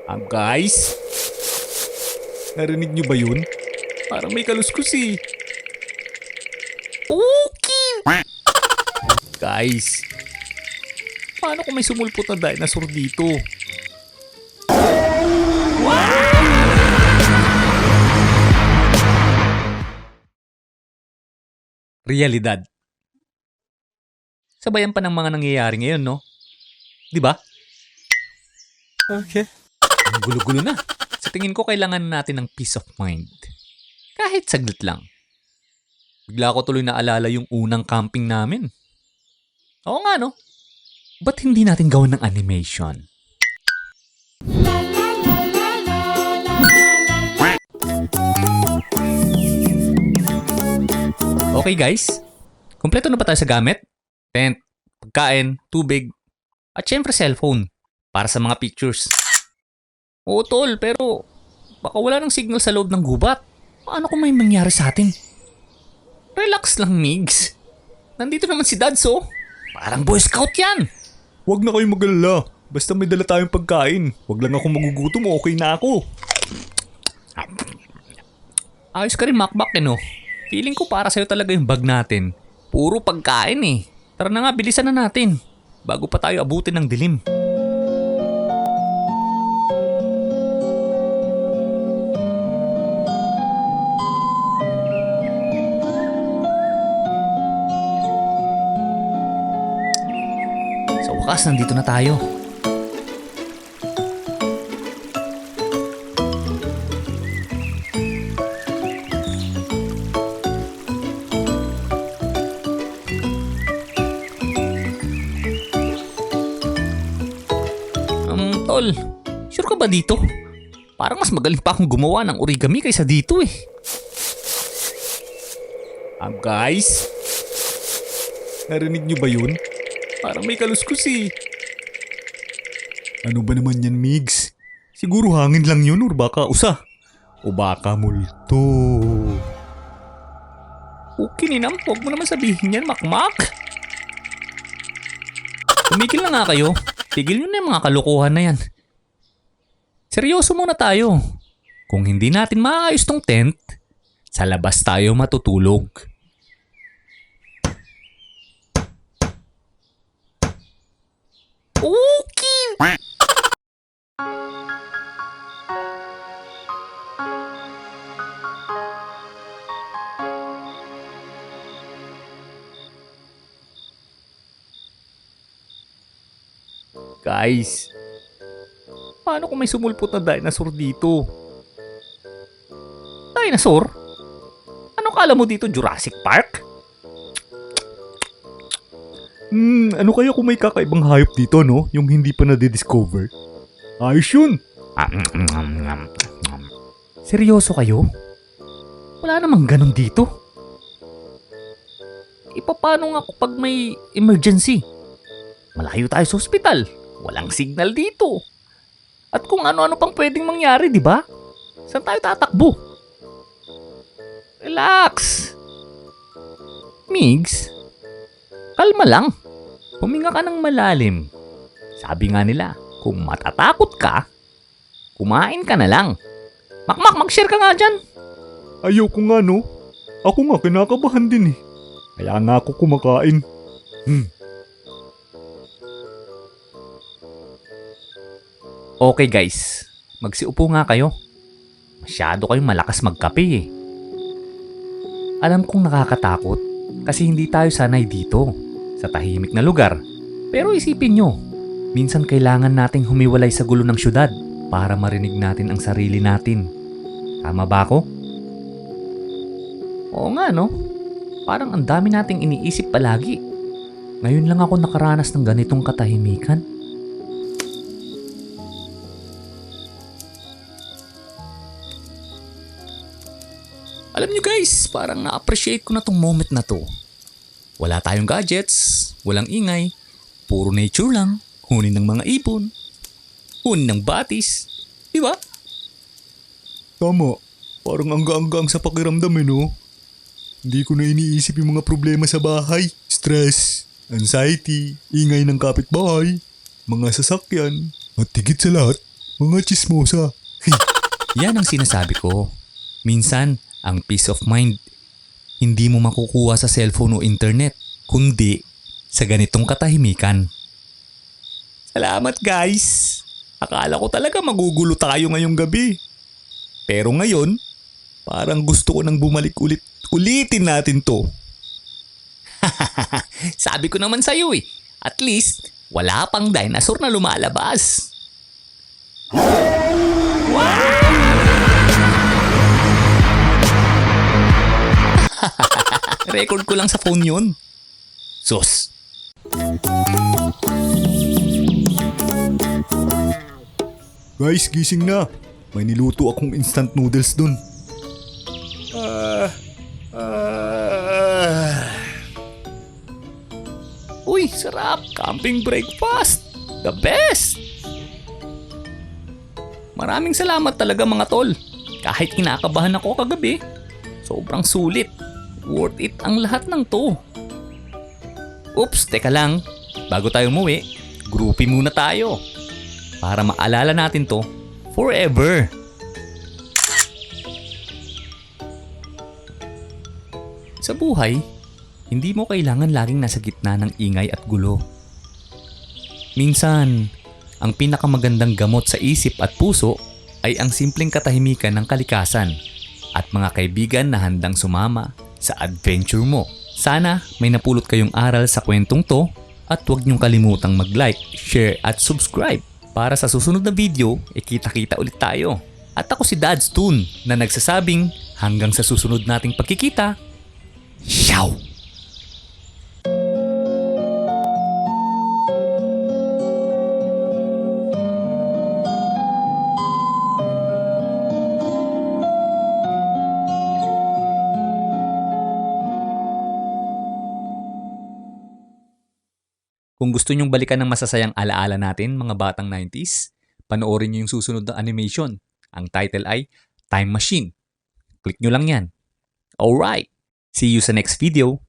Guys? Narinig nyo ba yun? Parang may kaluskus eh. Okay! Guys, paano kung may sumulpot na dinosaur dito? Realidad. Sabayan pa ng mga nangyayari ngayon, no? Di ba? Okay. Ang gulo-gulo na. Sa tingin ko kailangan natin ng peace of mind. Kahit saglit lang. Bigla ko tuloy naalala yung unang camping namin. Oo nga no. Ba't hindi natin gawin ng animation? Okay guys, kumpleto na ba tayo sa gamit? Tent, pagkain, tubig, at syempre cellphone para sa mga pictures. Oo tol, pero baka wala ng signal sa loob ng gubat. Paano kung may mangyari sa atin? Relax lang, Migs. Nandito naman si Dads, oh. Parang Boy Scout yan. Huwag na kayong magalala. Basta may dala tayong pagkain. Huwag lang ako magugutom, okay na ako. Ayos ka rin, Macbac, no? Feeling ko para sa'yo talaga yung bag natin. Puro pagkain eh. Tara na nga, bilisan na natin. Bago pa tayo abutin ng dilim. Sa wakas, nandito na tayo. Tol, sure ka ba dito? Parang mas magaling pa akong gumawa ng origami kaysa dito eh. Guys? Narinig nyo ba yun? Parang may kaluskus eh. Ano ba naman yan, Migs? Siguro hangin lang yun or baka usa. O baka multo. Okay ninam, huwag mo naman sabihin yan, Makmak. Tumigil na nga kayo. Tigil nyo na yung mga kalokohan na yan. Seryoso muna tayo. Kung hindi natin maayos tong tent, sa labas tayo matutulog. Okay! Guys, paano kung may sumulpot na dinosaur dito? Dinosaur? Ano kala mo dito, Jurassic Park? Ano kaya kung may kakaibang hayop dito, no? Yung hindi pa na-discover? Ayos yun. Seryoso kayo? Wala namang ganun dito. Paano nga kapag may emergency? Malayo tayo sa ospital. Walang signal dito. At kung ano-ano pang pwedeng mangyari, di ba? Saan tayo tatakbo? Relax. Migs, kalma lang. Huminga ka ng malalim. Sabi nga nila, kung matatakot ka, kumain ka na lang. Makmak, mag-share ka nga dyan. Ayaw ko nga, no? Ako nga, kinakabahan din eh. Kaya nga ako kumakain. Okay guys, magsiupo nga kayo. Masyado kayong malakas magkape eh. Alam kong nakakatakot kasi hindi tayo sanay dito sa tahimik na lugar. Pero isipin nyo, minsan kailangan nating humiwalay sa gulo ng syudad para marinig natin ang sarili natin. Tama ba ako? Oo nga no, parang ang dami nating iniisip palagi. Ngayon lang ako nakaranas ng ganitong katahimikan. Alam nyo guys, parang na-appreciate ko na tong moment na to. Wala tayong gadgets, walang ingay, puro nature lang, hunin ng mga ibon, hunin ng batis, di ba? Tama. Parang angga-anggang sa pakiramdam eh, no? Hindi ko na iniisip yung mga problema sa bahay. Stress, anxiety, ingay ng kapitbahay, mga sasakyan, at higit sa lahat, Mga chismosa. Yan ang sinasabi ko. Minsan, ang peace of mind, hindi mo makukuha sa cellphone o internet, kundi sa ganitong katahimikan. Salamat guys! Akala ko talaga magugulo tayo ngayong gabi. Pero ngayon, parang gusto ko nang bumalik ulitin natin to. Sabi ko naman sa'yo eh, at least wala pang dinosaur na lumalabas. Record ko lang sa phone yun. Sus. Guys, gising na. May niluto akong instant noodles dun. Uy, sarap. Camping breakfast. The best. Maraming salamat talaga mga tol. Kahit kinakabahan ako kagabi, sobrang sulit. Worth it ang lahat ng to. Oops, teka lang. Bago tayo umuwi, groupie muna tayo. Para maalala natin to forever. Sa buhay, hindi mo kailangan laging nasa gitna ng ingay at gulo. Minsan, ang pinakamagandang gamot sa isip at puso ay ang simpleng katahimikan ng kalikasan at mga kaibigan na handang sumama sa adventure mo. Sana may napulot kayong aral sa kwentong to at huwag niyong kalimutang mag-like, share at subscribe para sa susunod na video kita-kita ulit tayo. At ako si Dads Toon na nagsasabing hanggang sa susunod nating pagkikita. Ciao! Kung gusto nyong balikan ng masasayang alaala natin, mga batang 90s, panoorin nyo yung susunod na animation. Ang title ay Time Machine. Click nyo lang yan. Alright! See you sa next video.